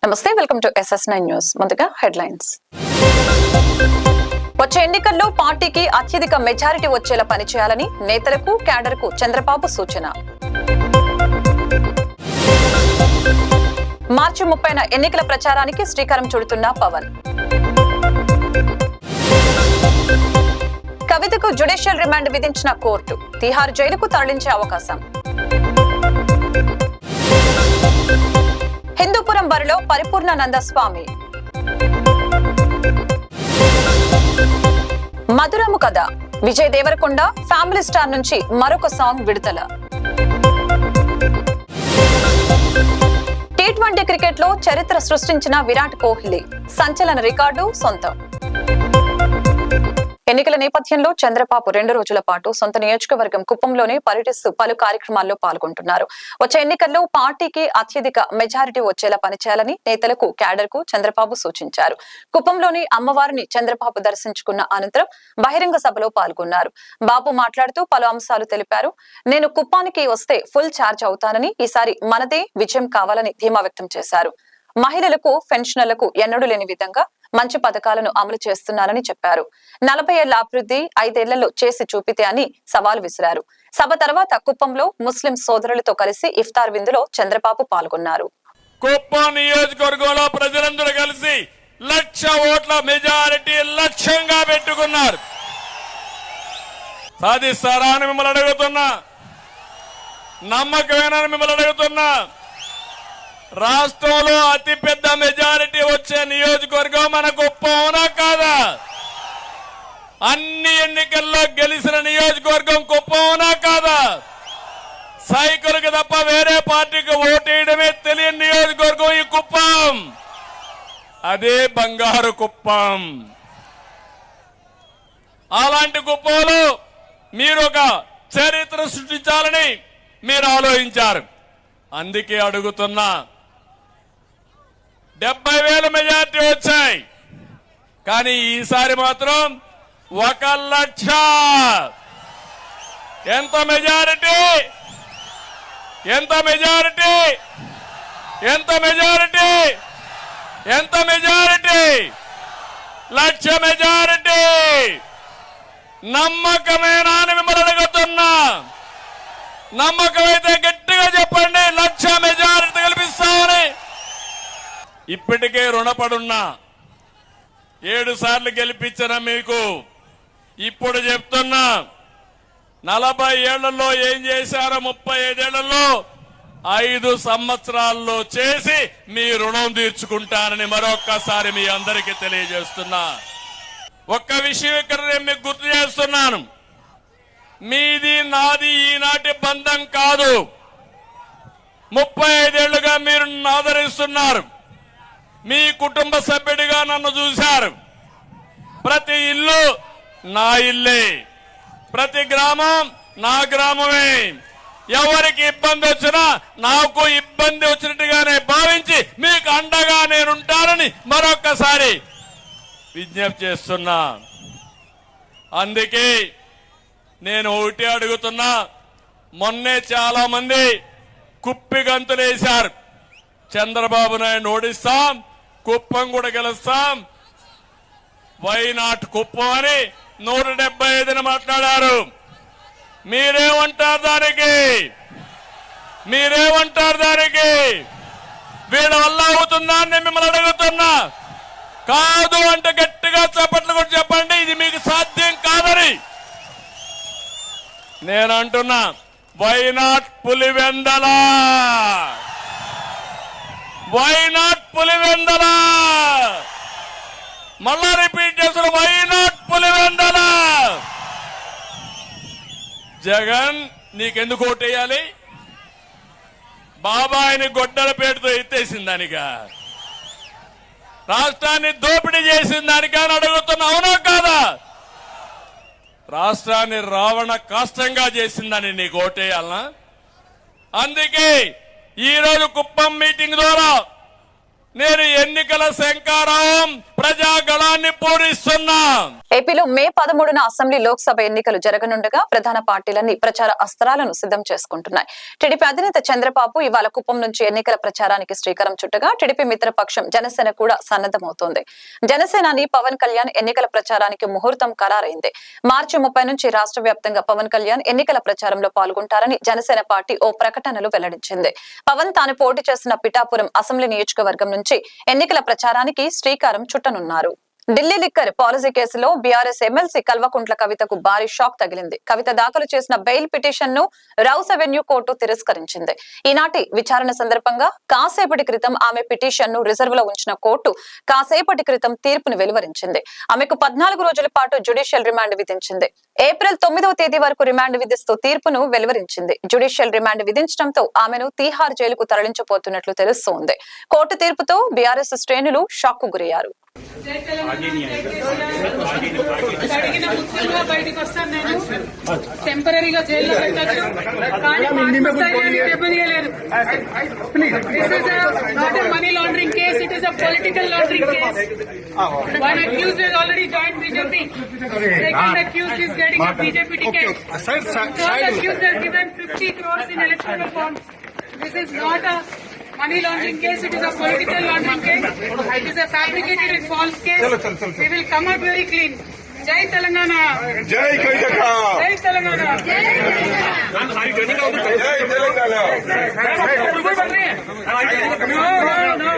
నమస్తే, welcome to SS9 news. ముందుగా headlines. వచ్చే ఎన్నికల్లో పార్టీకి అత్యధిక మెజారిటీ వచ్చేలా పనిచేయాలని నేతలకు క్యాడర్కు చంద్రబాబు సూచన. మార్చి 30న ఎన్నికల ప్రచారానికి శ్రీకారం చుడుతున్న పవన్. కవితకు జ్యుడిషియల్ రిమాండ్ విధించిన కోర్టు, తిహార్ జైలుకు తరలించే అవకాశం. హిందూపురం బరిలో పరిపూర్ణానంద స్వామి. మధురము కథ, విజయ్ దేవరకొండ ఫ్యామిలీ స్టార్ నుంచి మరొక సాంగ్ విడుదల. T20 క్రికెట్ లో చరిత్ర సృష్టించిన విరాట్ కోహ్లీ సంచలన రికార్డు సొంతం. ఎన్నికల నేపథ్యంలో చంద్రబాబు 2 రోజుల పాటు సొంత నియోజకవర్గం కుప్పంలోనే పర్యటిస్తూ పలు కార్యక్రమాల్లో పాల్గొంటున్నారు. వచ్చే ఎన్నికల్లో పార్టీకి అత్యధిక మెజారిటీ వచ్చేలా పనిచేయాలని నేతలకు క్యాడర్కు చంద్రబాబు సూచించారు. కుప్పంలోని అమ్మవారిని చంద్రబాబు దర్శించుకున్న అనంతరం బహిరంగ సభలో పాల్గొన్నారు. బాబు మాట్లాడుతూ పలు అంశాలు తెలిపారు. నేను కుప్పానికి వస్తే ఫుల్ ఛార్జ్ అవుతానని, ఈసారి మనదే విజయం కావాలని ధీమా వ్యక్తం చేశారు. మహిళలకు, పెన్షనర్లకు ఎన్నడూ లేని విధంగా మంచి పథకాలను అమలు చేస్తున్నారని చెప్పారు. 40 ఏళ్ల అభివృద్ధి 5 ఏళ్లలో చేసి చూపితే అని సవాల్ విసిరారు. సభ తర్వాత కుప్పంలో ముస్లిం సోదరులతో కలిసి ఇఫ్తార్ విందులో చంద్రబాబు పాల్గొన్నారు. కుప్పం నియోజకవర్గంలో ప్రజలందరూ కలిసి 1,00,000 ఓట్ల మెజారిటీ లక్ష్యంగా పెట్టుకున్నారు. సాధిస్తారా అని మిమ్మల్ని అడుగుతున్నా, నమ్మకమేనని మిమ్మల్ని అడుగుతున్నా. రాష్ట్రంలో అతిపెద్ద మెజారిటీ వచ్చే నియోజకవర్గం మన కుప్పం, అవునా కాదా? అన్ని ఎన్నికల్లో గెలిచిన నియోజకవర్గం కుప్పం, అవునా కాదా? సైకిల్కి తప్ప వేరే పార్టీకి ఓటేయడమే తెలియని నియోజకవర్గం ఈ కుప్పం. అదే బంగారు కుప్పం. అలాంటి కుప్పంలో మీరు ఒక చరిత్ర సృష్టించాలని మీరు ఆలోచించారు. అందుకే అడుగుతున్నా, 70,000 మెజార్టీ వచ్చాయి, కానీ ఈసారి మాత్రం 1,00,000. ఎంత మెజారిటీ? ఎంత మెజారిటీ? ఎంత మెజారిటీ? ఎంత మెజారిటీ? 1,00,000 మెజారిటీ. నమ్మకమేనా అని మిమ్మల్ని అడుగుతున్నా. నమ్మకమైతే గట్టిగా చెప్పండి, 1,00,000 మెజారిటీ గెలిపిస్తామని. ఇప్పటికే రుణపడున్నా. 7 సార్లు గెలిపించిన మీకు ఇప్పుడు చెప్తున్నా, 40 ఏళ్లలో ఏం చేశారో 35 ఏళ్లలో 5 సంవత్సరాల్లో చేసి మీ రుణం తీర్చుకుంటానని మరొక్కసారి మీ అందరికీ తెలియజేస్తున్నా. ఒక్క విషయం ఇక్కడ నేను మీకు గుర్తు చేస్తున్నాను. మీది నాది ఈనాటి బంధం కాదు. 35 ఏళ్లుగా మీరు నన్ను ఆదరిస్తున్నారు. మీ కుటుంబ సభ్యుడిగా నన్ను చూశారు. ప్రతి ఇల్లు నా ఇల్లే, ప్రతి గ్రామం నా గ్రామమే. ఎవరికి ఇబ్బంది వచ్చినా నాకు ఇబ్బంది వచ్చినట్టుగానే భావించి మీకు అండగా నేనుంటానని మరొక్కసారి విజ్ఞప్తి చేస్తున్నా. అందుకే నేను ఒకటి అడుగుతున్నా. మొన్నే చాలా మంది కుప్పి గంతులేశారు. చంద్రబాబు నాయుడు ఓడిస్తాం, కుప్పం కూడా గెలుస్తాం, వైనాట్ కుప్పం అని 175 మాట్లాడారు. మీరేమంటారు దానికి? మీరేమంటారు దానికి? వీళ్ళ వల్ల అవుతుందా అని మిమ్మల్ని అడుగుతున్నా. కాదు అంటే గట్టిగా చప్పట్లు కూడా చెప్పండి, ఇది మీకు సాధ్యం కాదని నేను అంటున్నా. Why not Pulivendula, why not Pulivendula. మళ్ళా రిపీట్ చేస్తున్న, వైనాట్ పులివెందల. జగన్ నీకెందుకు ఓటేయాలి? బాబాయిని గొడ్డల పేరుతో ఎత్తేసిన దానిగా, రాష్ట్రాన్ని దోపిడీ చేసిన దానిగా అని అడుగుతున్నా, అవునా కాదా? రాష్ట్రాన్ని రావణ కాష్టంగా చేసిందని నీకు ఓటేయాలనా? అందుకే ఈరోజు కుప్పం మీటింగ్ ద్వారా నేను ఎన్నికల శంకారావం ప్రజాగళాన్ని పూరిస్తున్నాం. ఏపీలో మే 13న అసెంబ్లీ లోక్సభ ఎన్నికలు జరగనుండగా ప్రధాన పార్టీలన్నీ ప్రచార అస్త్రాలను సిద్ధం చేసుకుంటున్నాయి. టీడీపీ అధినేత చంద్రబాబు ఇవాళ కుప్పం నుంచి ఎన్నికల ప్రచారానికి శ్రీకారం చుట్టగా టీడీపీ మిత్రపక్షం జనసేన కూడా సన్నద్ధమవుతోంది. జనసేనాని పవన్ కళ్యాణ్ ఎన్నికల ప్రచారానికి ముహూర్తం ఖరారైంది. మార్చి 30 నుంచి రాష్ట్ర వ్యాప్తంగా పవన్ కళ్యాణ్ ఎన్నికల ప్రచారంలో పాల్గొంటారని జనసేన పార్టీ ఓ ప్రకటనలో వెల్లడించింది. పవన్ తాను పోటీ చేస్తున్న పిఠాపురం అసెంబ్లీ నియోజకవర్గం నుంచి ఎన్నికల ప్రచారానికి శ్రీకారం చుట్టనున్నారు. ఢిల్లీ లిక్కర్ పాలసీ కేసులో బీఆర్ఎస్ ఎమ్మెల్సీ కల్వకుంట్ల కవితకు భారీ షాక్ తగిలింది. కవిత దాఖలు చేసిన బెయిల్ పిటిషన్ ను రౌస్ అవెన్యూ కోర్టు తిరస్కరించింది. ఈనాటి విచారణ సందర్భంగా కాసేపటి క్రితం ఆమె పిటిషన్ ను రిజర్వ్ లో ఉంచిన కోర్టు కాసేపటి క్రితం తీర్పును వెలువరించింది. ఆమెకు 14 రోజుల పాటు జ్యుడిషియల్ రిమాండ్ విధించింది. ఏప్రిల్ 9వ తేదీ వరకు రిమాండ్ విధిస్తూ తీర్పును వెలువరించింది. జ్యుడిషియల్ రిమాండ్ విధించడంతో ఆమెను తీహార్ జైలుకు తరలించబోతున్నట్లు తెలుస్తోంది. కోర్టు తీర్పుతో బీఆర్ఎస్ శ్రేణులు షాక్ కు గురయ్యారు. అడిగిన ముఖ్యంగా బయటకు వస్తాను. నేను టెంపరీగా జైల్లో పెట్టచ్చు, కానీ దెబ్బతీయలేదు. Not a money laundering case, it is a political laundering case. One accused has already joined BJP. Second accused is getting a BJP ticket. Third accused has given 50 crores in electoral bonds. This is not a money laundering case, it is a political laundering case. It is a fabricated and false case. We will come out very clean. Jai Telangana. Jai Karnataka. Jai Telangana. Jai Telangana. No.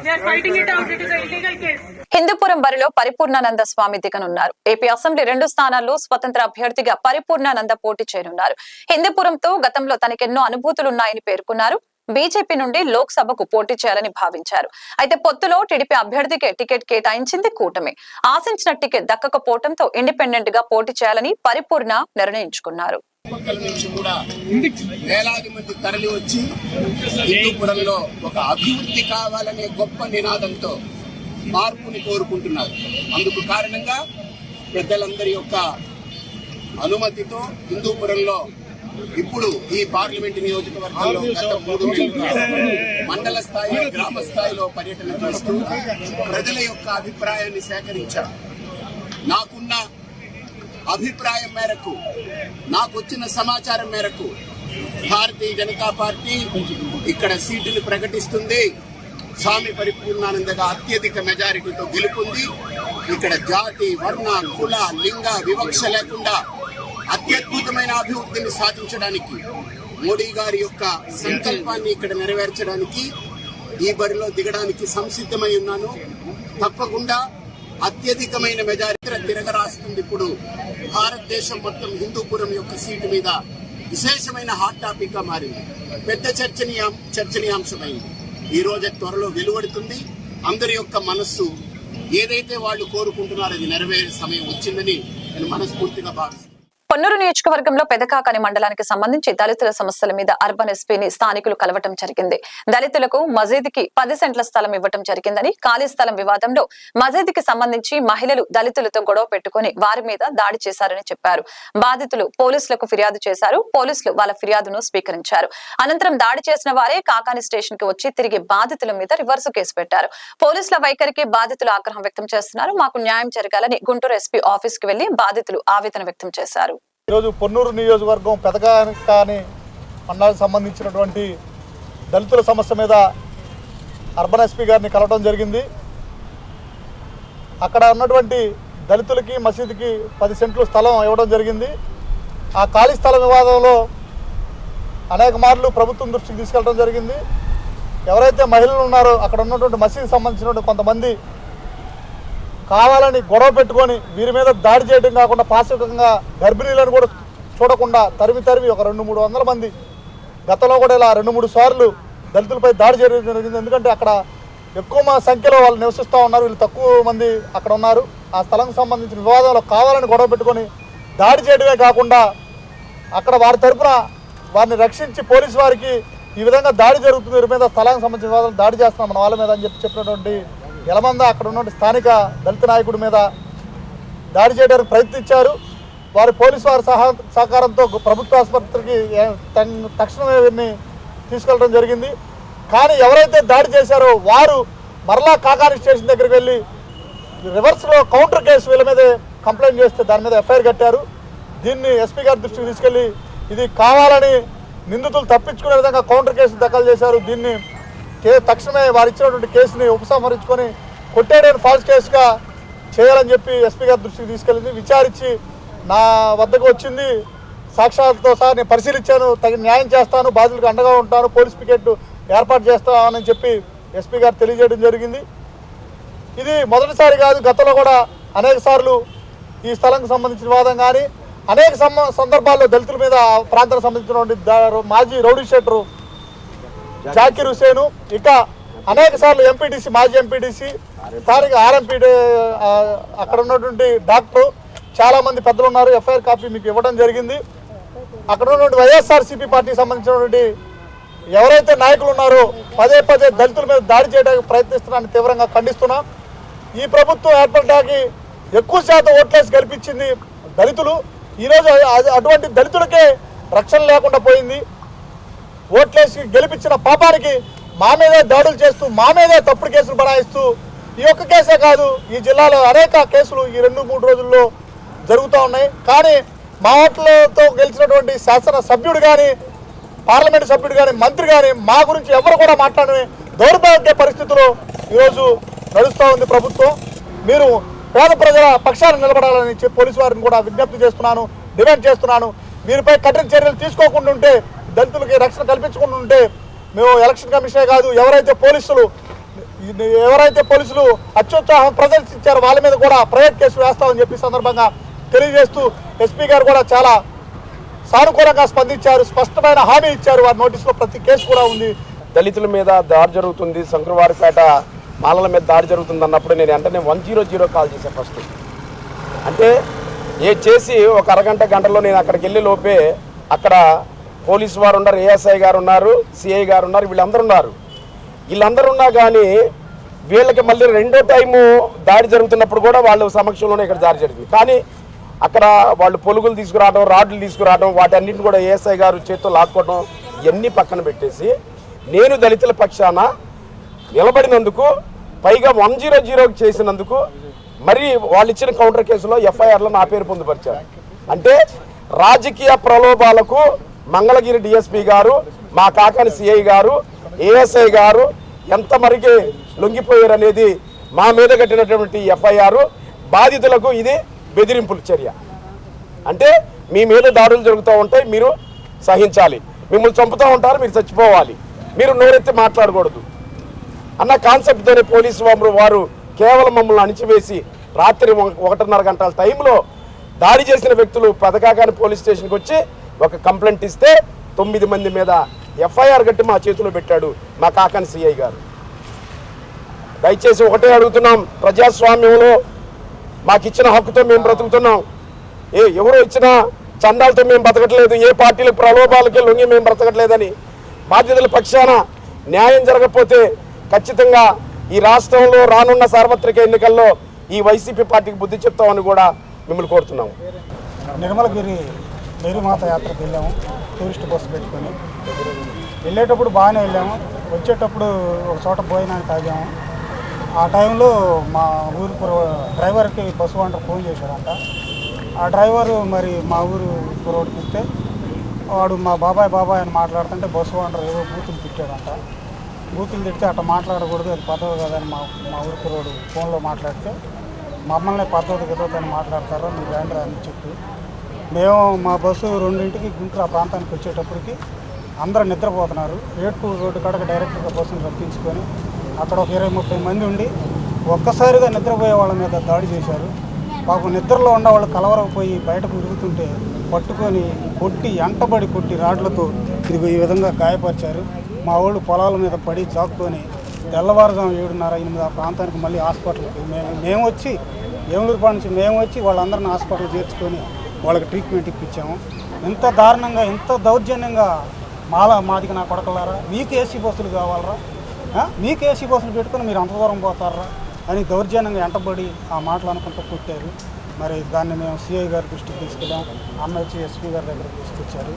They are fighting it out. It is an illegal case. Hindupuram బరిలో పరిపూర్ణానంద స్వామి దిగనున్నారు. AP assembly 2 స్థానాల్లో స్వతంత్ర అభ్యర్థిగా పరిపూర్ణానంద పోటీ చేయనున్నారు. హిందూపురంతో గతంలో తనకెన్నో అనుభూతులున్నాయని పేర్కొన్నారు. BJP నుండి లోక్సభకు పోటీ చేయాలని భావించారు. అయితే పొత్తులో టీడీపీ అభ్యర్థికే టికెట్ కేటాయించింది కూటమి. ఆశించిన టికెట్ దక్కకపోవడంతో ఇండిపెండెంట్ గా పోటీ చేయాలని పరిపూర్ణ నిర్ణయించుకున్నారు. వేలాది మంది తరలి వచ్చి హిందూపురంలో ఒక అభివృద్ధి కావాలనే గొప్ప నినాదంతో మార్పుని కోరుకుంటున్నారు. అందుకు కారణంగా పెద్దలందరి యొక్క అనుమతితో హిందూపురంలో ఇప్పుడు ఈ పార్లమెంటు నియోజకవర్గంలో గత 3 మండల స్థాయి, గ్రామ స్థాయిలో పర్యటన చేస్తూ ప్రజల యొక్క అభిప్రాయాన్ని సేకరించారు. నాకున్న అభిప్రాయం మేరకు, నాకొచ్చిన సమాచారం మేరకు భారతీయ జనతా పార్టీ ఇక్కడ సీటును ప్రకటిస్తుంది. స్వామి పరిపూర్ణానందగా అత్యధిక మెజారిటీతో గెలుపొంది ఇక్కడ జాతి, వర్ణ, కుల, లింగ వివక్ష లేకుండా అత్యద్భుతమైన అభివృద్ధిని సాధించడానికి, మోడీ గారి యొక్క సంకల్పాన్ని ఇక్కడ నెరవేర్చడానికి ఈ బరిలో దిగడానికి సంసిద్ధమై ఉన్నాను. తప్పకుండా అత్యధికమైన మెజారిటీ తిరగరాస్తుంది. ఇప్పుడు భారతదేశం మొత్తం హిందూపురం యొక్క సీటు మీద విశేషమైన హాట్ టాపిక్ గా మారింది. పెద్ద చర్చనీయాంశమైంది. ఈ రోజు త్వరలో వెలువడుతుంది. అందరి యొక్క మనస్సు ఏదైతే వాళ్ళు కోరుకుంటున్నారో అది నెరవేరే సమయం వచ్చిందని నేను మనస్ఫూర్తిగా భావిస్తున్నాను. పొన్నూరు నియోజకవర్గంలో పెదకాకని మండలానికి సంబంధించి దళితుల సమస్యల మీద అర్బన్ ఎస్పీని స్థానికులు కలవటం జరిగింది. దళితులకు మజీద్కి 10 సెంట్ల స్థలం ఇవ్వటం జరిగిందని, ఖాళీ స్థలం వివాదంలో మజీద్కి సంబంధించి మహిళలు దళితులతో గొడవ పెట్టుకుని వారి మీద దాడి చేశారని చెప్పారు. బాధితులు పోలీసులకు ఫిర్యాదు చేశారు. పోలీసులు వాళ్ళ ఫిర్యాదును స్వీకరించారు. అనంతరం దాడి చేసిన వారే కాకాని స్టేషన్ కి వచ్చి తిరిగి బాధితుల మీద రివర్సు కేసు పెట్టారు. పోలీసుల వైఖరికి బాధితులు ఆగ్రహం వ్యక్తం చేస్తున్నారు. మాకు న్యాయం జరగాలని గుంటూరు ఎస్పీ ఆఫీస్ కి వెళ్లి బాధితులు ఆవేదన వ్యక్తం చేశారు. ఈరోజు పొన్నూరు నియోజకవర్గం పెదకాని మండలానికి సంబంధించినటువంటి దళితుల సమస్య మీద అర్బన్ ఎస్పీ గారిని కలవడం జరిగింది. అక్కడ ఉన్నటువంటి దళితులకి మసీదుకి 10 సెంట్లు స్థలం ఇవ్వడం జరిగింది. ఆ ఖాళీ స్థల వివాదంలో అనేక మార్లు ప్రభుత్వం దృష్టికి తీసుకెళ్ళడం జరిగింది. ఎవరైతే మహిళలు ఉన్నారో అక్కడ ఉన్నటువంటి మసీదుకి సంబంధించినటువంటి కొంతమంది కావాలని గొడవ పెట్టుకొని వీరి మీద దాడి చేయడం కాకుండా పాశవికంగా గర్భిణీలను కూడా చూడకుండా తరిమి ఒక 200-300 మంది గతంలో కూడా ఇలా 2-3 సార్లు దళితులపై దాడి చేయడం జరిగింది. ఎందుకంటే అక్కడ ఎక్కువ సంఖ్యలో వాళ్ళు నివసిస్తూ ఉన్నారు, వీళ్ళు తక్కువ మంది అక్కడ ఉన్నారు. ఆ స్థలంకి సంబంధించిన వివాదంలో కావాలని గొడవ పెట్టుకొని దాడి చేయడమే కాకుండా అక్కడ వారి తరపున వారిని రక్షించి పోలీసు వారికి ఈ విధంగా దాడి జరుగుతుంది, వీరి మీద స్థలానికి సంబంధించిన వివాదాలు దాడి చేస్తున్నాం మన వాళ్ళ మీద అని చెప్పినటువంటి ఎలమంద అక్కడ ఉన్న స్థానిక దళిత నాయకుడి మీద దాడి చేయడానికి ప్రయత్నించారు. వారి పోలీసు వారి సహకారంతో ప్రభుత్వ ఆసుపత్రికి తక్షణమే వీరిని తీసుకెళ్ళడం జరిగింది. కానీ ఎవరైతే దాడి చేశారో వారు మరలా కాకాని స్టేషన్ దగ్గరికి వెళ్ళి రివర్స్లో కౌంటర్ కేసు వీళ్ళ మీద కంప్లైంట్ చేస్తే దాని మీద ఎఫ్ఐఆర్ కట్టారు. దీన్ని ఎస్పీ గారి దృష్టికి తీసుకెళ్లి ఇది కావాలని నిందితులు తప్పించుకునే విధంగా కౌంటర్ కేసు దాఖలు చేశారు. దీన్ని తక్షణమే వారు ఇచ్చినటువంటి కేసుని ఉపసంహరించుకొని కొట్టేయడానికి ఫాల్స్ కేసుగా చేయాలని చెప్పి ఎస్పీ గారి దృష్టికి తీసుకెళ్ళింది. విచారించి నా వద్దకు వచ్చింది, సాక్ష్యాలతో సహా నేను పరిశీలించాను, తగిన న్యాయం చేస్తాను, బాధితులకు అండగా ఉంటాను, పోలీస్ పికెట్ ఏర్పాటు చేస్తానని చెప్పి ఎస్పీ గారు తెలియజేయడం జరిగింది. ఇది మొదటిసారి కాదు, గతంలో కూడా అనేక సార్లు ఈ స్థలంకు సంబంధించిన వివాదం కానీ అనేక సందర్భాల్లో దళితుల మీద ప్రాంతానికి సంబంధించినటువంటి మాజీ రౌడీ షీటరు జాకీర్ హుసేను, ఇక అనేక సార్లు ఎంపీటీసీ, మాజీ ఎంపీటీసీ, స్థానిక ఆర్ఎంపీ, అక్కడ ఉన్నటువంటి డాక్టర్, చాలామంది పెద్దలు ఉన్నారు. ఎఫ్ఐఆర్ కాపీ మీకు ఇవ్వడం జరిగింది. అక్కడ ఉన్నటువంటి వైఎస్ఆర్సీపీ పార్టీకి సంబంధించినటువంటి ఎవరైతే నాయకులు ఉన్నారో పదే పదే దళితుల మీద దాడి చేయడానికి ప్రయత్నిస్తున్నారని తీవ్రంగా ఖండిస్తున్నాం. ఈ ప్రభుత్వం ఏర్పడడానికి ఎక్కువ శాతం ఓట్లేసి గెలిపించింది దళితులు. ఈరోజు అటువంటి దళితులకే రక్షణ లేకుండా పోయింది. ఓట్లేసి గెలిపించిన పాపానికి మా మీదే దాడులు చేస్తూ, మా మీదే తప్పుడు కేసులు బనాయిస్తూ, ఈ ఒక్క కేసే కాదు, ఈ జిల్లాలో అనేక కేసులు ఈ 2-3 రోజుల్లో జరుగుతూ ఉన్నాయి. కానీ మా ఓట్లతో గెలిచినటువంటి శాసన సభ్యుడు కానీ, పార్లమెంటు సభ్యుడు కానీ, మంత్రి కానీ మా గురించి ఎవరు కూడా మాట్లాడని దౌర్భాగ్య పరిస్థితుల్లో ఈరోజు నడుస్తూ ఉంది ప్రభుత్వం. మీరు పేద ప్రజల పక్షాన్ని నిలబడాలని పోలీసు వారిని కూడా విజ్ఞప్తి చేస్తున్నాను, డిమాండ్ చేస్తున్నాను. వీరిపై కఠిన చర్యలు తీసుకోకుండా ఉంటే, దళితులకి రక్షణ కల్పించకుండా ఉంటే మేము ఎలక్షన్ కమిషనే కాదు, ఎవరైతే పోలీసులు అత్యుత్సాహం ప్రదర్శించారో వాళ్ళ మీద కూడా ప్రైవేట్ కేసు వేస్తామని చెప్పి సందర్భంగా తెలియజేస్తూ ఎస్పీ గారు కూడా చాలా సానుకూలంగా స్పందించారు, స్పష్టమైన హామీ ఇచ్చారు. వారి నోటీసులో ప్రతి కేసు కూడా ఉంది. దళితుల మీద దాడి జరుగుతుంది, శంకరవారిపేట మాలల మీద దాడి జరుగుతుంది అన్నప్పుడు నేను వెంటనే 100 కాల్ చేశాను ఫస్ట్. అంటే చేసి ఒక గంటలో నేను అక్కడికి వెళ్ళే లోపే అక్కడ పోలీసు వారు ఉన్నారు, ఏఎస్ఐ గారు ఉన్నారు, సిఐ గారు ఉన్నారు, వీళ్ళందరూ ఉన్నారు. వీళ్ళందరూ ఉన్నా కానీ వీళ్ళకి మళ్ళీ రెండో టైము దాడి జరుగుతున్నప్పుడు కూడా వాళ్ళ సమక్షంలోనే ఇక్కడ దాడి జరిగింది. కానీ అక్కడ వాళ్ళు పొలుగులు తీసుకురావడం, రాడ్లు తీసుకురావడం, వాటన్నిటిని కూడా ఏఎస్ఐ గారు చేతితో లాక్కోవడం, ఇవన్నీ పక్కన పెట్టేసి నేను దళితుల పక్షాన నిలబడినందుకు, పైగా 100 చేసినందుకు మరి వాళ్ళు ఇచ్చిన కౌంటర్ కేసులో ఎఫ్ఐఆర్లో నా పేరు పొందుపరిచారు. అంటే రాజకీయ ప్రలోభాలకు మంగళగిరి డిఎస్పీ గారు, మా కాకాని సిఐ గారు, ఏఎస్ఐ గారు ఎంత మరికి లొంగిపోయారు అనేది మా మీద కట్టినటువంటి ఎఫ్ఐఆర్. బాధితులకు ఇది బెదిరింపుల చర్య. అంటే మీ మీద దాడులు జరుగుతూ ఉంటాయి, మీరు సహించాలి, మిమ్మల్ని చంపుతూ ఉంటారు, మీరు చచ్చిపోవాలి, మీరు నోరెత్తి మాట్లాడకూడదు అన్న కాన్సెప్ట్తోనే పోలీసు వారు కేవలం మమ్మల్ని అణిచివేసి రాత్రి 1:30 గంటల టైంలో దాడి చేసిన వ్యక్తులు పథకాకాని పోలీస్ స్టేషన్కి వచ్చి ఒక కంప్లైంట్ ఇస్తే 9 మంది మీద ఎఫ్ఐఆర్ కట్టి మా చేతిలో పెట్టాడు మా కాకాని సిఐ గారు. దయచేసి ఒకటే అడుగుతున్నాం, ప్రజాస్వామ్యంలో మాకు ఇచ్చిన హక్కుతో మేము బ్రతుకుతున్నాం. ఎవరో ఇచ్చిన చందాలతో మేము బ్రతకట్లేదు, ఏ పార్టీల ప్రలోభాలకి లొంగి మేము బ్రతకట్లేదని. బాధ్యతల పక్షాన న్యాయం జరగకపోతే ఖచ్చితంగా ఈ రాష్ట్రంలో రానున్న సార్వత్రిక ఎన్నికల్లో ఈ వైసీపీ పార్టీకి బుద్ధి చెప్తామని కూడా మిమ్మల్ని కోరుతున్నాము. నిర్మలగిరి మేరీమాత యాత్రకు వెళ్ళాము, టూరిస్ట్ బస్సు పెట్టుకొని. వెళ్ళేటప్పుడు బాగానే వెళ్ళాము, వచ్చేటప్పుడు ఒక చోట భోజనానికి ఆగాము. ఆ టైంలో మా ఊరు డ్రైవర్కి బస్సు ఓనర్ ఫోన్ చేశాడంట. ఆ డ్రైవరు మరి మా ఊరు కురవాడికి ఇస్తే వాడు మా బాబాయ్ అని మాట్లాడుతుంటే బస్సు ఓనర్ ఏదో బూతులు తిట్టాడంట. బూతులు తిడితే అట్లా మాట్లాడకూడదు, అది పద్ధతి కదని మా ఊరు కురవాడు ఫోన్లో మాట్లాడితే మమ్మల్ని పద్ధతి అని మాట్లాడతారో మీరు రండి అని చెప్పి మేము మా బస్సు 2ంటికి గుంటూరు ఆ ప్రాంతానికి వచ్చేటప్పటికి అందరూ నిద్రపోతున్నారు. ఏట్పూర్ రోడ్డు కాడకు డైరెక్ట్గా బస్సును రప్పించుకొని అక్కడ ఒక 20-30 మంది ఉండి ఒక్కసారిగా నిద్రపోయే వాళ్ళ మీద దాడి చేశారు. పాపం నిద్రలో ఉన్న వాళ్ళు కలవరకపోయి బయటకు తిరుగుతుంటే పట్టుకొని కొట్టి ఎంటబడి కొట్టి రాడ్లతో ఇది ఈ విధంగా గాయపరిచారు. మా వాళ్ళు పొలాల మీద పడి చాక్కొని తెల్లవారుజాము 7:30-8 ఆ ప్రాంతానికి మళ్ళీ హాస్పిటల్కి మేము వచ్చి ఏమూరుపాడు నుంచి మేము వచ్చి వాళ్ళందరిని హాస్పిటల్ చేర్చుకొని వాళ్ళకి ట్రీట్మెంట్ ఇప్పించాము. ఇంత దారుణంగా, ఇంత దౌర్జన్యంగా మాదికి నా కొడకలారా, మీకు ఏసీ బస్సులు కావాలరా, మీకు ఏసీ బస్సులు పెట్టుకుని మీరు అంత దూరం పోతారా అని దౌర్జన్యంగా ఎంటబడి ఆ మాటలు అనుకుంటూ కొట్టారు. మరి దాన్ని మేము సిఐ గారి దృష్టికి తీసుకెళ్ళాం, అమ్మ వచ్చి ఎస్పీ గారి దగ్గరికి తీసుకొచ్చారు.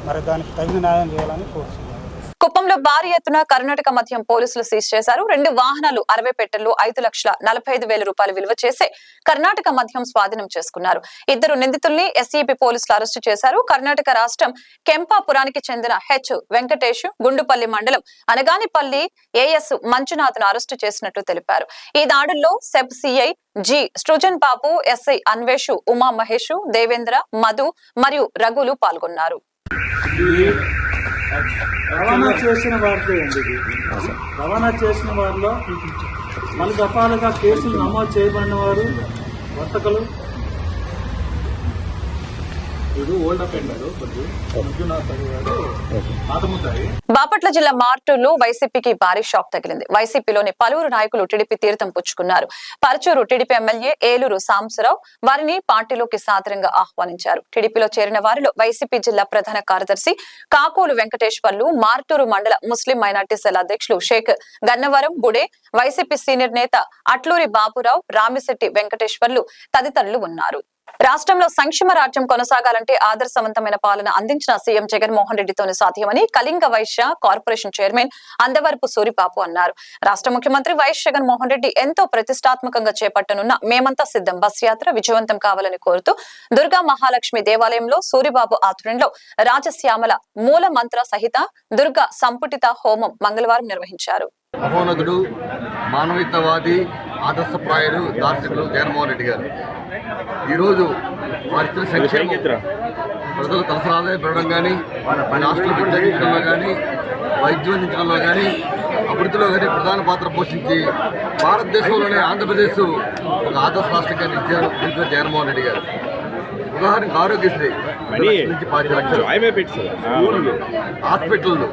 మరి దానికి తగిన న్యాయం చేయాలని కోరుతున్నాం. కుప్పంలో భారీ ఎత్తున కర్ణాటక మద్యం పోలీసులు సీజ్ చేశారు. 2 వాహనాలు 60 పెట్టెల్లో 5,45,000 రూపాయలు విలువ చేసే కర్ణాటక మద్యం స్వాధీనం చేసుకున్నారు. 2 నిందితుల్ని ఎస్ఈబీ పోలీసులు అరెస్టు చేశారు. కర్ణాటక రాష్ట్రం కెంపాపురానికి చెందిన హెచ్ వెంకటేష్, గుండుపల్లి మండలం అనగానిపల్లి ఏఎస్ మంజునాథ్ ను అరెస్టు చేసినట్లు తెలిపారు. ఈ దాడుల్లో సెబ్ సిఐ జి సృజన్ బాబు, ఎస్ఐ అన్వేషు, ఉమా మహేష్, దేవేంద్ర, మధు మరియు రఘులు పాల్గొన్నారు. రవాణా చేసిన వారిదే అండి ఇది. రవాణా చేసిన వారిలో పలు దఫాలుగా కేసులు నమోదు చేయబడిన వారు వర్తకులు. ఇది ఓల్డ్ అఫెండర్ బాపట్ల జిల్లా మార్టూరులో వైసీపీకి భారీ షాక్ తగిలింది. వైసీపీలోని పలువురు నాయకులు టీడీపీ తీర్థం పుచ్చుకున్నారు. పరచూరు టీడీపీ ఎమ్మెల్యే ఏలూరు సాంబశివరావు వారిని పార్టీలోకి సాదరంగా ఆహ్వానించారు. టీడీపీలో చేరిన వారిలో వైసీపీ జిల్లా ప్రధాన కార్యదర్శి కాకోలు వెంకటేశ్వర్లు, మార్టూరు మండల ముస్లిం మైనార్టీ సెల్ అధ్యక్షులు షేక్ గన్నవరం బుడే, వైసీపీ సీనియర్ నేత అట్లూరి బాబురావు, రామిశెట్టి వెంకటేశ్వర్లు తదితరులు ఉన్నారు. రాష్ట్రంలో సంక్షేమ రాజ్యం కొనసాగాలంటే ఆదర్శవంతమైన పాలన అందించిన సీఎం జగన్మోహన్ రెడ్డితోనే సాధ్యమని కళింగ వైశ్య కార్పొరేషన్ చైర్మన్ అందవరపు సూరిబాబు అన్నారు. రాష్ట్ర ముఖ్యమంత్రి వైఎస్ జగన్మోహన్ రెడ్డి ఎంతో ప్రతిష్టాత్మకంగా చేపట్టనున్న మేమంతా సిద్ధం బస్ యాత్ర విజయవంతం కావాలని కోరుతూ దుర్గా మహాలక్ష్మి దేవాలయంలో సూరిబాబు ఆధ్వర్యంలో రాజశ్యామల మూల మంత్ర సహిత దుర్గా సంపుటిత హోమం మంగళవారం నిర్వహించారు. మహోన్నతుడు, మానవతావాది, ఆదర్శప్రాయులు, దార్శనికులు జగన్మోహన్ రెడ్డి గారు ఈరోజు వారిచ్చిన సంక్షేమం ప్రజల తలసరి ఆదాయం పెరగడం కానీ, రాష్ట్ర విద్యార్థించడంలో కానీ, వైద్యం అందించడంలో కానీ, అభివృద్ధిలో కానీ ప్రధాన పాత్ర పోషించి భారతదేశంలోనే ఆంధ్రప్రదేశ్ ఒక ఆదర్శ రాష్ట్రంగా నిలిచారు జగన్మోహన్ రెడ్డి గారు. ఉదాహరణకు ఆరోగ్యశ్రీ నుంచి 10 లక్షలు, స్కూళ్ళు, హాస్పిటళ్ళు,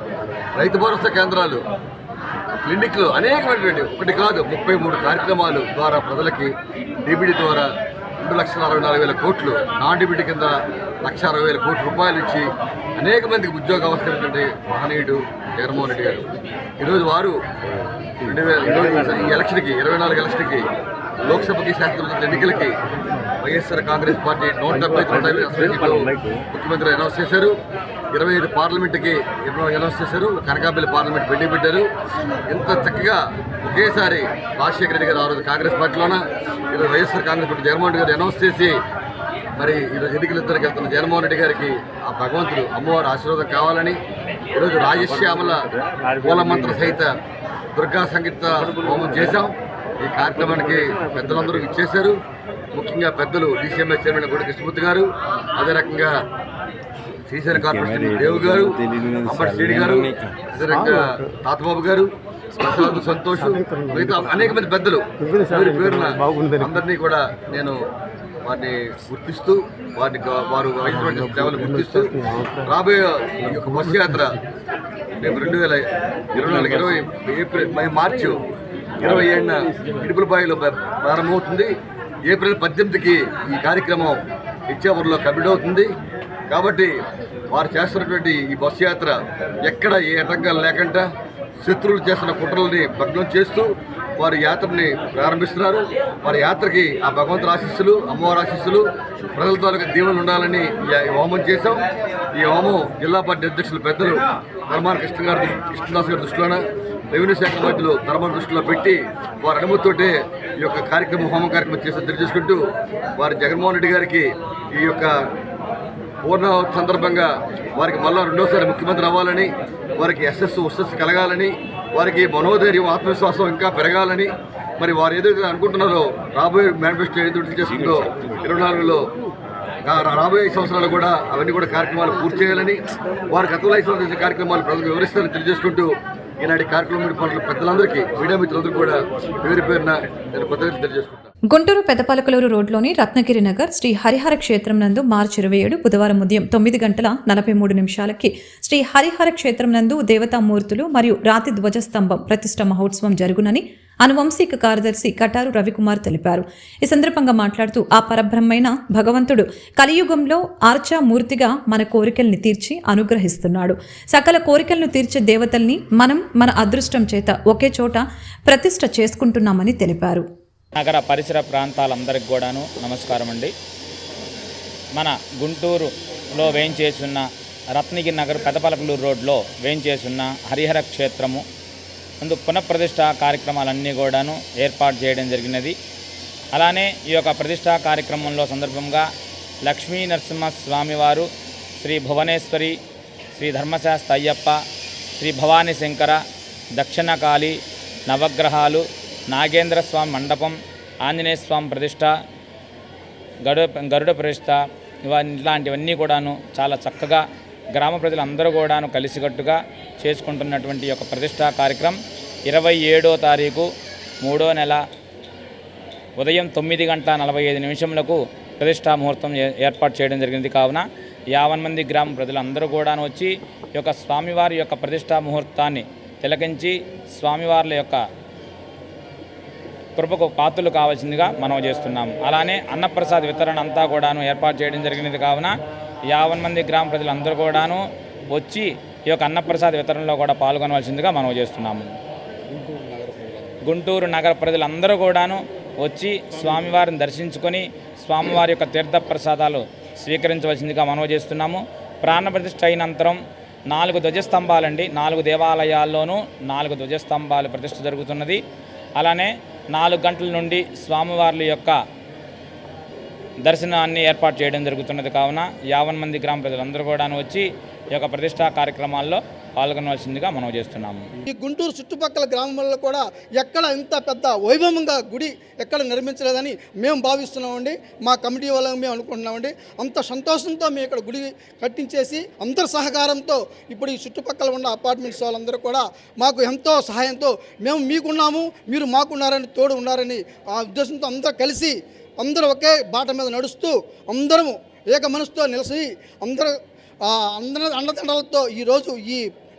రైతు భరోసా కేంద్రాలు, క్లినిక్లు అనేకమైనటువంటి ఒకటి కాదు 33 కార్యక్రమాలు ద్వారా ప్రజలకి డీబీడీ ద్వారా 2,64,000 కోట్లు, నాన్ డీబీడీ కింద 1,60,000 కోట్ల రూపాయలు ఇచ్చి అనేక మందికి ఉద్యోగ అవసరమైనటువంటి మహనీయుడు జగన్మోహన్ రెడ్డి గారు. ఈరోజు వారు ఈ ఎలక్షన్కి 24 ఎలక్షన్కి లోక్సభకి, శాసనసభ ఎన్నికలకి వైఎస్ఆర్ కాంగ్రెస్ పార్టీ 170 అసెంబ్లీలో ముఖ్యమంత్రి అనౌన్స్ చేశారు. 25 పార్లమెంట్కి అనౌన్స్ చేశారు. కనకాపల్లి పార్లమెంట్ పెండింగ్ పెట్టారు. ఇంత చక్కగా ఒకేసారి రాజశేఖర రెడ్డి గారు ఆ రోజు కాంగ్రెస్ పార్టీలోన, ఈరోజు వైఎస్ఆర్ కాంగ్రెస్ పార్టీ జగన్మోహన్ రెడ్డి గారు అనౌన్స్ చేసి మరి ఈరోజు ఎన్నికలిద్దరికి వెళ్తున్న జగన్మోహన్ రెడ్డి గారికి ఆ భగవంతుడు అమ్మవారి ఆశీర్వాదం కావాలని ఈరోజు రాజశ్యామల మూలమంత్ర సహిత దుర్గా సంగీత హోమం చేశాం. ఈ కార్యక్రమానికి పెద్దలందరూ ఇచ్చేశారు. ముఖ్యంగా పెద్దలు డీసీఎంఏ చైర్మన్ గొడ్డ కృష్ణమూర్తి గారు, అదే రకంగా శ్రీశైలం కార్పొరేషన్ దేవు గారు, అంబటి శ్రీని గారు, అదే రకంగా తాతబాబు గారు, ప్రసాద్, సంతోష్, మిగతా అనేక మంది పెద్దలు పేరున అందరినీ కూడా నేను వారిని గుర్తిస్తూ వారు వహించిన సేవలు గుర్తిస్తూ రాబోయే ఈ యొక్క బస్సు యాత్ర రేపు 2024 మార్చి 27న ఇడుపులపాయలో ప్రారంభమవుతుంది. ఏప్రిల్ 18కి ఈ కార్యక్రమం ఇచ్చాపురంలో కంప్లీట్ అవుతుంది. కాబట్టి వారు చేస్తున్నటువంటి ఈ బస్సు యాత్ర ఎక్కడ ఏ ఆటంకాలు లేకుండా శత్రువులు చేస్తున్న కుట్రల్ని భగ్నం చేస్తూ వారి యాత్రని ప్రారంభిస్తున్నారు. వారి యాత్రకి ఆ భగవంతుని ఆశీస్సులు, అమ్మవారి ఆశీస్సులు, ప్రజల తాలూకా దీవెనలు ఉండాలని ఈ హోమం చేశాం. ఈ హోమం జిల్లా పార్టీ అధ్యక్షులు పెద్దలు ధర్మాన కృష్ణదాస్ గారి దృష్టిలోన, రెవెన్యూ శాఖ మంత్రులు ధర్మాన దృష్టిలో పెట్టి వారి అనుమతితోటే ఈ యొక్క హోమం కార్యక్రమం చేసి తెలియజేసుకుంటూ వారి జగన్మోహన్ రెడ్డి గారికి ఈ యొక్క పూర్ణ సందర్భంగా వారికి మళ్ళా రెండోసారి ముఖ్యమంత్రి అవ్వాలని, వారికి ఉస్సస్సు కలగాలని, వారికి మనోధైర్యం, ఆత్మవిశ్వాసం ఇంకా పెరగాలని, మరి వారు ఏదైతే అనుకుంటున్నారో రాబోయే మేనిఫెస్టో ఏదైతే చేస్తుందో 24లో రాబోయే 5 సంవత్సరాలు కూడా అవన్నీ కూడా కార్యక్రమాలు పూర్తి చేయాలని, వారి గతంలో 5 సంవత్సరాలు చేసిన కార్యక్రమాలు ప్రజలకు వివరిస్తారని తెలియజేసుకుంటూ ఈనాటి కార్యక్రమం పట్ల పెద్దలందరికీ, మీడియా మిత్రులందరికీ కూడా పేరున నేను కృతజ్ఞతలు తెలియజేసుకుంటాను. గుంటూరు పెద్దపలకలూరు రోడ్లోని రత్నగిరి నగర్ శ్రీ హరిహర క్షేత్రం నందు మార్చి 27 బుధవారం ఉదయం 9:43 శ్రీ హరిహర క్షేత్రం నందు దేవతామూర్తులు మరియు రాతి ధ్వజస్తంభం ప్రతిష్ట మహోత్సవం జరుగునని అనువంశిక కార్యదర్శి కటారు రవికుమార్ తెలిపారు. ఈ సందర్భంగా మాట్లాడుతూ ఆ పరబ్రహ్మైన భగవంతుడు కలియుగంలో ఆర్చామూర్తిగా మన కోరికల్ని తీర్చి అనుగ్రహిస్తున్నాడు. సకల కోరికలను తీర్చే దేవతల్ని మనం మన అదృష్టం చేత ఒకే చోట ప్రతిష్ట చేసుకుంటున్నామని తెలిపారు. నగర పరిసర ప్రాంతాలందరికీ కూడాను నమస్కారం అండి. మన గుంటూరులో వేయించేసున్న రత్నగిరి నగర్ పెదపలకలూరు రోడ్లో వేంచేసున్న హరిహర క్షేత్రము ముందు పునఃప్రతిష్ఠ కార్యక్రమాలన్నీ కూడాను ఏర్పాటు చేయడం జరిగినది. అలానే ఈ యొక్క ప్రతిష్టా కార్యక్రమంలో సందర్భంగా లక్ష్మీ నరసింహ స్వామివారు, శ్రీ భువనేశ్వరి, శ్రీ ధర్మశాస్త్ర అయ్యప్ప, శ్రీ భవానీ శంకర, దక్షిణకాళి, నవగ్రహాలు, నాగేంద్ర స్వామి మండపం, ఆంజనేయ స్వామి ప్రతిష్ట, గరుడ ప్రతిష్ట ఇలాంటివన్నీ కూడాను చాలా చక్కగా గ్రామ ప్రజలందరూ కూడాను కలిసికట్టుగా చేసుకుంటున్నటువంటి యొక్క ప్రతిష్టా కార్యక్రమం 27వ తారీఖు 3వ నెల ఉదయం 9:45 ప్రతిష్టా ముహూర్తం ఏర్పాటు చేయడం జరిగింది. కావున 50 మంది గ్రామ ప్రజలందరూ కూడాను వచ్చి ఈ యొక్క స్వామివారి యొక్క ప్రతిష్టా ముహూర్తాన్ని తిలకించి స్వామివార్ల యొక్క కృపకు పాత్రలు కావాల్సిందిగా మనం చేస్తున్నాము. అలానే అన్నప్రసాద్ వితరణ అంతా కూడాను ఏర్పాటు చేయడం జరిగినది. కావున 50 మంది గ్రామ ప్రజలందరూ కూడాను వచ్చి ఈ యొక్క అన్నప్రసాద్ వితరణలో కూడా పాల్గొనవలసిందిగా మనం చేస్తున్నాము. గుంటూరు నగర ప్రజలందరూ కూడాను వచ్చి స్వామివారిని దర్శించుకొని స్వామివారి యొక్క తీర్థ ప్రసాదాలు స్వీకరించవలసిందిగా మనం చేస్తున్నాము. ప్రాణప్రతిష్ఠ అయినంతరం 4 ధ్వజస్తంభాలండి, 4 దేవాలయాల్లోనూ 4 ధ్వజస్తంభాలు ప్రతిష్ఠ జరుగుతున్నది. అలానే 4 గంటల నుండి స్వామివార్ల యొక్క దర్శనాన్ని ఏర్పాటు చేయడం జరుగుతున్నది. కావున 50 మంది గ్రామ ప్రజలందరూ కూడా వచ్చి ఈ యొక్క ప్రతిష్టా కార్యక్రమాల్లో పాల్గొనవలసిందిగా మనం చేస్తున్నాము. ఈ గుంటూరు చుట్టుపక్కల గ్రామాల్లో కూడా ఎక్కడ ఇంత పెద్ద వైభవంగా గుడి ఎక్కడ నిర్మించలేదని మేము భావిస్తున్నామండి. మా కమిటీ వాళ్ళని మేము అనుకుంటున్నామండి. అంత సంతోషంతో మేము ఇక్కడ గుడి కట్టించేసి అందరి సహకారంతో ఇప్పుడు ఈ చుట్టుపక్కల ఉన్న అపార్ట్మెంట్స్ వాళ్ళందరూ కూడా మాకు ఎంతో సహాయంతో మేము మీకున్నాము, మీరు మాకున్నారని తోడు ఉన్నారని ఆ ఉద్దేశంతో అందరూ కలిసి అందరూ ఒకే బాట మీద నడుస్తూ అందరము ఏక మనసుతో నిలిచి అందరూ అండదండలతో ఈరోజు ఈ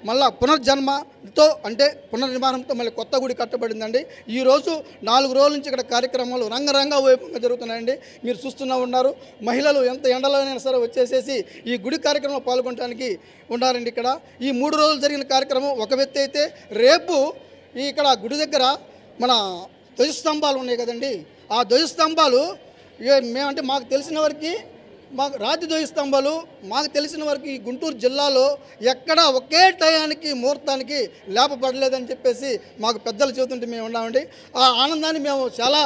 మళ్ళా పునర్జన్మతో అంటే పునర్నిర్మాణంతో మళ్ళీ కొత్త గుడి కట్టబడిందండి. ఈరోజు 4 రోజుల నుంచి ఇక్కడ కార్యక్రమాలు రంగరంగ వైభవంగా జరుగుతున్నాయండి. మీరు చూస్తూనే ఉన్నారు. మహిళలు ఎంత ఎండలోనైనా సరే వచ్చేసేసి ఈ గుడి కార్యక్రమంలో పాల్గొనడానికి ఉన్నారండి. ఇక్కడ ఈ 3 రోజులు జరిగిన కార్యక్రమం ఒక వ్యక్తి అయితే, రేపు ఇక్కడ గుడి దగ్గర మన ధ్వజస్తంభాలు ఉన్నాయి కదండి, ఆ ధ్వజస్తంభాలు మేమంటే మాకు తెలిసిన వరకు మాకు రాతి ధ్వజస్తంభాలు మాకు తెలిసిన వరకు ఈ గుంటూరు జిల్లాలో ఎక్కడా ఒకే టయానికి ముహూర్తానికి లేపబడలేదని చెప్పేసి మాకు పెద్దలు చెబుతుంటే మేము ఉన్నామండి. ఆ ఆనందాన్ని మేము చాలా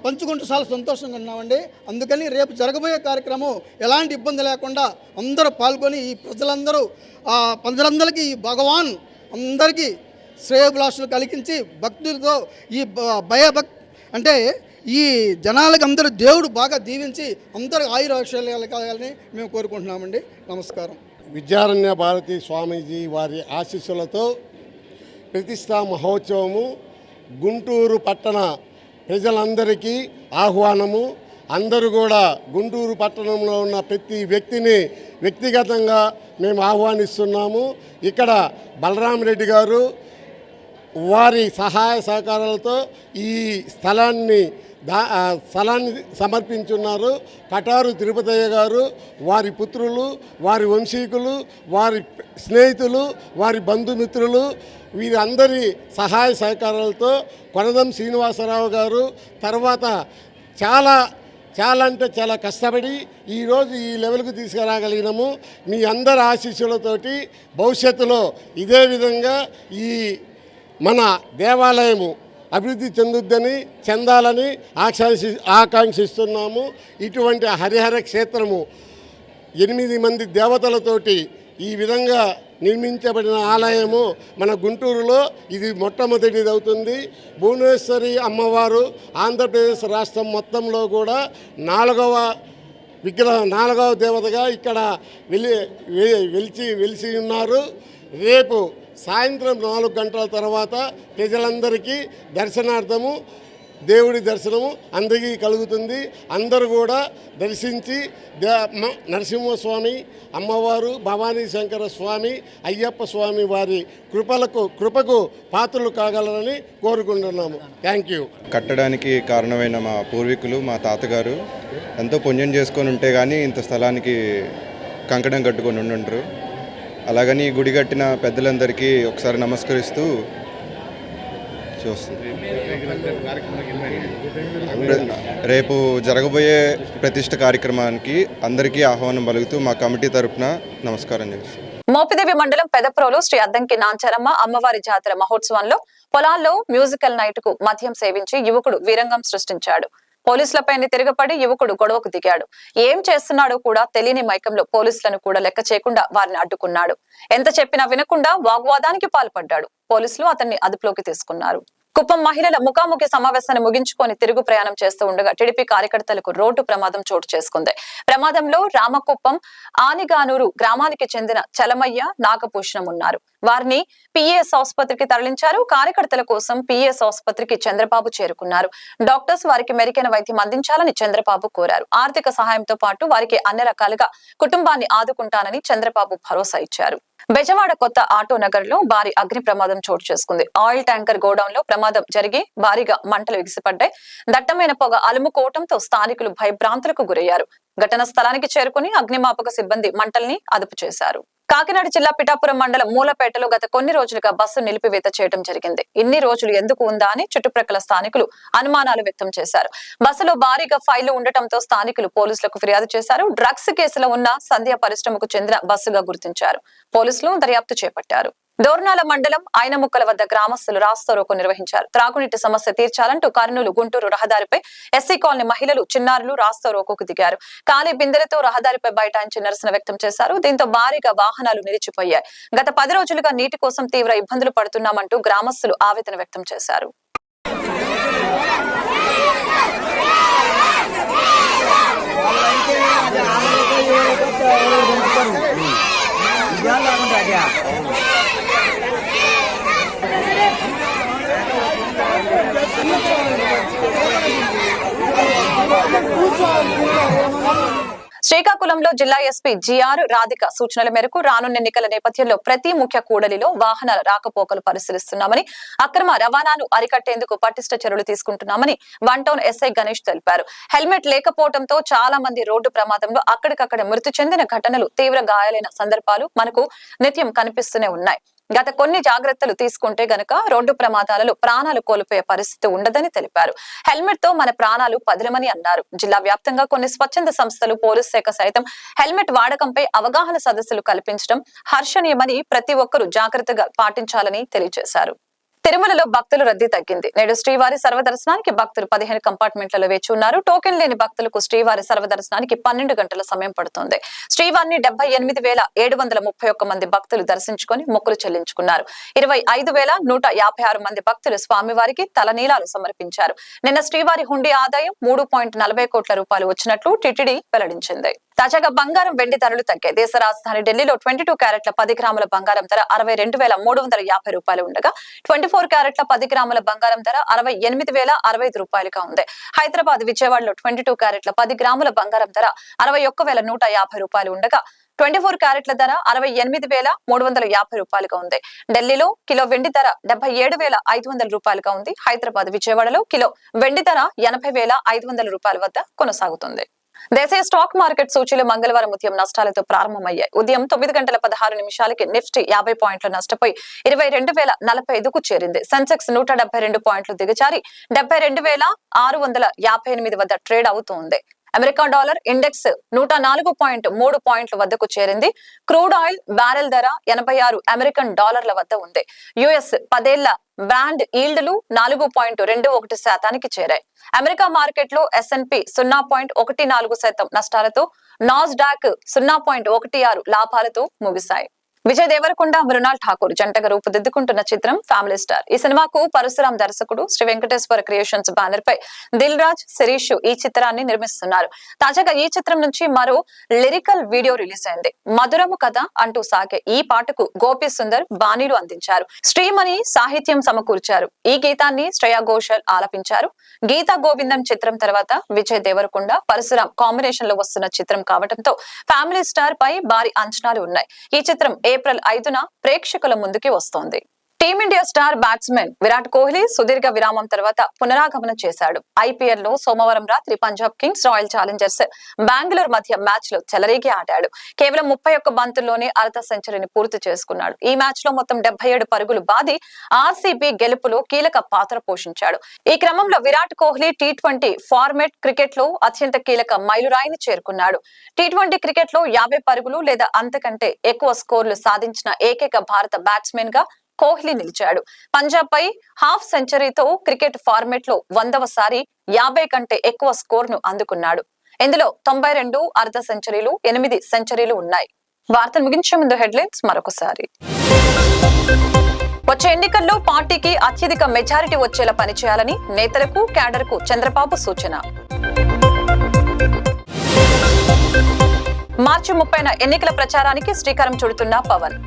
పంచుకుంటూ చాలా సంతోషంగా ఉన్నామండి. అందుకని రేపు జరగబోయే కార్యక్రమం ఎలాంటి ఇబ్బంది లేకుండా అందరూ పాల్గొని ఈ ప్రజలందరికీ ఈ భగవాన్ అందరికీ శ్రేయోభిలాషులు కలిగించి భక్తులతో ఈ అంటే ఈ జనాలకు అందరూ దేవుడు బాగా దీవించి అందరూ ఆయురారోగ్యాలు కావాలని మేము కోరుకుంటున్నామండి. నమస్కారం. విద్యారణ్య భారతి స్వామీజీ వారి ఆశీస్సులతో ప్రతిష్టా మహోత్సవము గుంటూరు పట్టణ ప్రజలందరికీ ఆహ్వానము. అందరూ కూడా గుంటూరు పట్టణంలో ఉన్న ప్రతి వ్యక్తిని వ్యక్తిగతంగా మేము ఆహ్వానిస్తున్నాము. ఇక్కడ బలరామరెడ్డి గారు వారి సహాయ సహకారాలతో ఈ స్థలాన్ని సమర్పించున్నారు. కటారు తిరుపతయ్య గారు, వారి పుత్రులు, వారి వంశీకులు, వారి స్నేహితులు, వారి బంధుమిత్రులు వీరందరి సహాయ సహకారాలతో కొనదం శ్రీనివాసరావు గారు తర్వాత చాలా అంటే చాలా కష్టపడి ఈరోజు ఈ లెవెల్కు తీసుకురాగలిగినాము. మీ అందరి ఆశీస్సులతోటి భవిష్యత్తులో ఇదే విధంగా ఈ మన దేవాలయము అభివృద్ధి చెందాలని ఆకాంక్షిస్తున్నాము. ఇటువంటి హరిహర క్షేత్రము 8 మంది దేవతలతోటి ఈ విధంగా నిర్మించబడిన ఆలయము మన గుంటూరులో ఇది మొట్టమొదటిది అవుతుంది. భువనేశ్వరి అమ్మవారు ఆంధ్రప్రదేశ్ రాష్ట్రం మొత్తంలో కూడా 4వ విగ్రహం, 4వ దేవతగా ఇక్కడ వెలిసి ఉన్నారు. రేపు సాయంత్రం 4 గంటల తర్వాత ప్రజలందరికీ దర్శనార్థము దేవుడి దర్శనము అందరికీ కలుగుతుంది. అందరూ కూడా దర్శించి నరసింహస్వామి, అమ్మవారు, భవానీ శంకర స్వామి, అయ్యప్ప స్వామి వారి కృపకు పాత్రలు కాగలరని కోరుకుంటున్నాము. Thank you. కట్టడానికి కారణమైన మా పూర్వీకులు, మా తాతగారు ఎంతో పుణ్యం చేసుకొని ఉంటే కానీ ఇంత స్థలానికి కంకణం కట్టుకొని ఉండుంటారు. అలాగని గుడి కట్టిన పెద్దలందరికీ ఒకసారి నమస్కరిస్తూ చూస్తుంది. రేపు జరగబోయే ప్రతిష్ఠ కార్యక్రమానికి అందరికీ ఆహ్వానం పలుకుతూ మా కమిటీ తరపున నమస్కారం చేస్తాం. మోపిదేవి మండలం పెదప్రోలు శ్రీ అద్దంకి నాంచారమ్మ అమ్మవారి జాతర మహోత్సవంలో పొలాల్లో మ్యూజికల్ నైట్ కు మద్యం సేవించి యువకుడు వీరంగం సృష్టించాడు. పోలీసులపై తిరగపడి యువకుడు గొడవకు దిగాడు. ఏం చేస్తున్నాడో కూడా తెలియని మైకంలో పోలీసులను కూడా లెక్క చేయకుండా వారిని అడ్డుకున్నాడు. ఎంత చెప్పినా వినకుండా వాగ్వాదానికి పాల్పడ్డాడు. పోలీసులు అతన్ని అదుపులోకి తీసుకున్నారు. కుప్పం మహిళల ముఖాముఖి సమావేశాన్ని ముగించుకొని తిరుగు ప్రయాణం చేస్తూ ఉండగా టీడీపీ కార్యకర్తలకు రోడ్డు ప్రమాదం చోటు చేసుకుంది. ప్రమాదంలో రామకుప్పం ఆనిగానూరు గ్రామానికి చెందిన చలమయ్య నాగభూషణం ఉన్నారు. వారిని పిఎస్ ఆసుపత్రికి తరలించారు. కార్యకర్తల కోసం పిఎస్ ఆసుపత్రికి చంద్రబాబు చేరుకున్నారు. డాక్టర్స్ వారికి మెరుగైన వైద్యం అందించాలని చంద్రబాబు కోరారు. ఆర్థిక సహాయంతో పాటు వారికి అన్ని రకాలుగా కుటుంబాన్ని ఆదుకుంటానని చంద్రబాబు భరోసా ఇచ్చారు. బెజవాడ కొత్త ఆటో నగర్ లో భారీ అగ్ని ప్రమాదం చోటు చేసుకుంది. ఆయిల్ ట్యాంకర్ గోడౌన్ లో ప్రమాదం జరిగి భారీగా మంటలు ఎగిసిపడ్డాయి. దట్టమైన పొగ అలుముకోవడంతో స్థానికులు భయభ్రాంతులకు గురయ్యారు. ఘటన స్థలానికి చేరుకుని అగ్నిమాపక సిబ్బంది మంటల్ని అదుపు చేశారు. కాకినాడ జిల్లా పిఠాపురం మండలం మూలపేటలో గత కొన్ని రోజులుగా బస్సు నిలిపివేత చేయడం జరిగింది. ఇన్ని రోజులు ఎందుకు ఉందా అని చుట్టుప్రక్కల స్థానికులు అనుమానాలు వ్యక్తం చేశారు. బస్సులో భారీగా ఫైళ్లు ఉండటంతో స్థానికులు పోలీసులకు ఫిర్యాదు చేశారు. డ్రగ్స్ కేసులో ఉన్న సంధ్య పరిశ్రమకు చెందిన బస్సుగా గుర్తించారు. పోలీసులు దర్యాప్తు చేపట్టారు. దోర్నాల మండలం ఆయనముక్కల వద్ద గ్రామస్తులు రాస్తారోకో నిర్వహించారు. త్రాగునీటి సమస్య తీర్చాలంటూ కర్నూలు గుంటూరు రహదారిపై ఎస్సీ కాలనీ మహిళలు చిన్నారులు రాస్తారోకోకు దిగారు. ఖాళీ బిందెలతో రహదారిపై బైఠాయించి నిరసన వ్యక్తం చేశారు. దీంతో భారీగా వాహనాలు నిలిచిపోయాయి. గత 10 రోజులుగా నీటి కోసం తీవ్ర ఇబ్బందులు పడుతున్నామంటూ గ్రామస్తులు ఆవేదన వ్యక్తం చేశారు. శ్రీకాకుళంలో జిల్లా ఎస్పీ జిఆర్ రాధిక సూచనల మేరకు రానున్న ఎన్నికల నేపథ్యంలో ప్రతి ముఖ్య కూడలిలో వాహనాల రాకపోకలు పరిశీలిస్తున్నామని, అక్రమ రవాణాను అరికట్టేందుకు పటిష్ట చర్యలు తీసుకుంటున్నామని 1 టౌన్ ఎస్ఐ గణేష్ తెలిపారు. హెల్మెట్ లేకపోవడంతో చాలా మంది రోడ్డు ప్రమాదంలో అక్కడికక్కడ మృతి చెందిన ఘటనలు, తీవ్ర గాయాలైన సందర్భాలు మనకు నిత్యం కనిపిస్తూనే ఉన్నాయి. గత కొన్ని జాగ్రత్తలు తీసుకుంటే గనక రోడ్డు ప్రమాదాలలో ప్రాణాలు కోల్పోయే పరిస్థితి ఉండదని తెలిపారు. హెల్మెట్ తో మన ప్రాణాలు పదిలమని అన్నారు. జిల్లా వ్యాప్తంగా కొన్ని స్వచ్ఛంద సంస్థలు, పోలీస్ శాఖ సైతం హెల్మెట్ వాడకంపై అవగాహన సదస్సులు కల్పించడం హర్షణీయమని, ప్రతి ఒక్కరూ జాగ్రత్తగా పాటించాలని తెలియజేశారు. తిరుమలలో భక్తుల రద్దీ తగ్గింది. నేడు శ్రీవారి సర్వదర్శనానికి భక్తులు 15 కంపార్ట్మెంట్లలో వేచి ఉన్నారు. టోకెన్ లేని భక్తులకు శ్రీవారి సర్వదర్శనానికి 12 గంటల సమయం పడుతుంది. శ్రీవారిని 78,731 మంది భక్తులు దర్శించుకొని మొక్కులు చెల్లించుకున్నారు. 25,156 మంది భక్తులు స్వామివారికి తలనీలాలు సమర్పించారు. నిన్న శ్రీవారి హుండీ ఆదాయం 3.40 కోట్ల రూపాయలు వచ్చినట్లు టిటిడి వెల్లడించింది. తాజాగా బంగారం, వెండి ధరలు తగ్గాయి. దేశ రాజధాని ఢిల్లీలో 22 క్యారెట్ల 10 గ్రాముల బంగారం ధర 62,350 రూపాయలు ఉండగా 24 క్యారెట్ల 10 గ్రాముల బంగారం ధర 68,065 రూపాయలుగా ఉంది. హైదరాబాద్, విజయవాడలో 22 క్యారెట్ల 10 గ్రాముల బంగారం ధర 61,150 రూపాయలు ఉండగా 24 క్యారెట్ల ధర 68,350 రూపాయలుగా ఉంది. ఢిల్లీలో కిలో వెండి ధర 77,500 రూపాయలుగా ఉంది. హైదరాబాద్, విజయవాడలో కిలో వెండి ధర 80,500 రూపాయల వద్ద కొనసాగుతుంది. దేశీయ స్టాక్ మార్కెట్ సూచీలు మంగళవారం ఉదయం నష్టాలతో ప్రారంభమయ్యాయి. ఉదయం 9:16 నిఫ్టీ 50 పాయింట్లు నష్టపోయి 22,045కు చేరింది. సెన్సెక్స్ 172 పాయింట్లు దిగజారి 72,658 వద్ద ట్రేడ్ అవుతోంది. అమెరికా డాలర్ ఇండెక్స్ 104.3 పాయింట్ల వద్దకు చేరింది. క్రూడ్ ఆయిల్ బ్యారెల్ ధర 86 అమెరికన్ డాలర్ల వద్ద ఉంది. యుఎస్ 10 ఏళ్ల బ్రాండ్ ఈల్డ్లు 4.21% చేరాయి. అమెరికా మార్కెట్ లో S&P 0.14% నష్టాలతో, నాస్డాక్ 0.16 లాభాలతో ముగిశాయి. విజయ్ దేవరకొండ, మృణాల్ ఠాకూర్ జంటగా రూపుదిద్దుకుంటున్న చిత్రం ఫ్యామిలీ స్టార్. ఈ సినిమాకు పరశురాం దర్శకుడు శ్రీ వెంకటేశ్వర క్రియేషన్స్ బ్యానర్ పై దిల్ రాజ్, శిరీష్ ఈ చిత్రాన్ని నిర్మిస్తున్నారు. తాజాగా ఈ చిత్రం నుంచి మరో లిరికల్ వీడియో రిలీజ్ అయింది. మధురము కథ అంటూ సాగే ఈ పాటకు గోపి సుందర్ బాణీలు అందించారు. శ్రీమణి సాహిత్యం సమకూర్చారు. ఈ గీతాన్ని శ్రేయా ఘోషల్ ఆలపించారు. గీతా గోవిందం చిత్రం తర్వాత విజయ్ దేవరకొండ, పరశురాం కాంబినేషన్ లో వస్తున్న చిత్రం కావడంతో ఫ్యామిలీ స్టార్ పై భారీ అంచనాలు ఉన్నాయి. ఈ చిత్రం ఏప్రిల్ 5న ప్రేక్షకుల ముందుకి వస్తోంది. Team India star batsmen Virat Kohli సుదీర్ఘ విరామం తర్వాత పునరాగమనం చేశాడు. ఐపీఎల్ లో సోమవారం రాత్రి Punjab Kings royal Challengers Bengaluru మధ్య మ్యాచ్ లో చెలరేగి ఆడాడు. కేవలం 31 బంతుల్లోనే అర్ధ సెంచరీని పూర్తి చేసుకున్నాడు. ఈ మ్యాచ్ లో మొత్తం 77 పరుగులు బాది ఆర్సీబీ గెలుపులో కీలక పాత్ర పోషించాడు. ఈ క్రమంలో Virat Kohli T20 format cricket లో అత్యంత కీలక మైలురాయిని చేరుకున్నాడు. టీ20 క్రికెట్ లో 50 పరుగులు లేదా అంతకంటే ఎక్కువ స్కోర్లు సాధించిన ఏకైక భారత బ్యాట్స్మెన్ గా కోహ్లీ నిలిచాడు. పంజాబ్ పై హాఫ్ సెంచరీతో క్రికెట్ ఫార్మెట్ లో 100వసారి 50 కంటే ఎక్కువ స్కోర్ ను అందుకున్నాడు. ఇందులో 92 అర్ధ సెంచరీలు, 8 సెంచరీలు ఉన్నాయి. వార్తలు ముగించే ముందు హెడ్లైన్స్ మరొకసారి. వచ్చే ఎన్నికల్లో పార్టీకి అత్యధిక మెజారిటీ వచ్చేలా పనిచేయాలని నేతలకు క్యాడర్ కు చంద్రబాబు సూచన. మార్చి 30న ఎన్నికల ప్రచారానికి శ్రీకారం చుడుతున్న పవన్.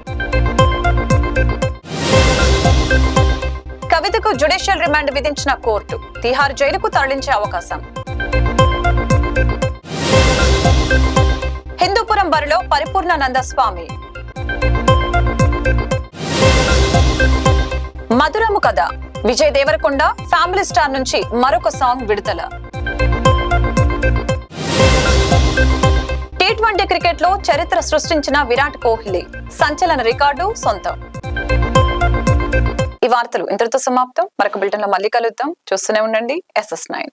కవితకు జ్యుడిషియల్ రిమాండ్ విధించిన కోర్టు, తిహార్ జైలుకు తరలించే అవకాశం. హిందూపురం బరిలో పరిపూర్ణానంద స్వామి. మధురము కథ, విజయ్ దేవరకొండ ఫ్యామిలీ స్టార్ నుంచి మరొక సాంగ్ విడుదల. టీ20 క్రికెట్ లో చరిత్ర సృష్టించిన విరాట్ కోహ్లీ సంచలన రికార్డు సొంతం. ఈ వార్తలు ఇంతటితో సమాప్తం. మరొక బులెటిన్ లో మళ్ళీ కలుద్దాం. చూస్తూనే ఉండండి SS9.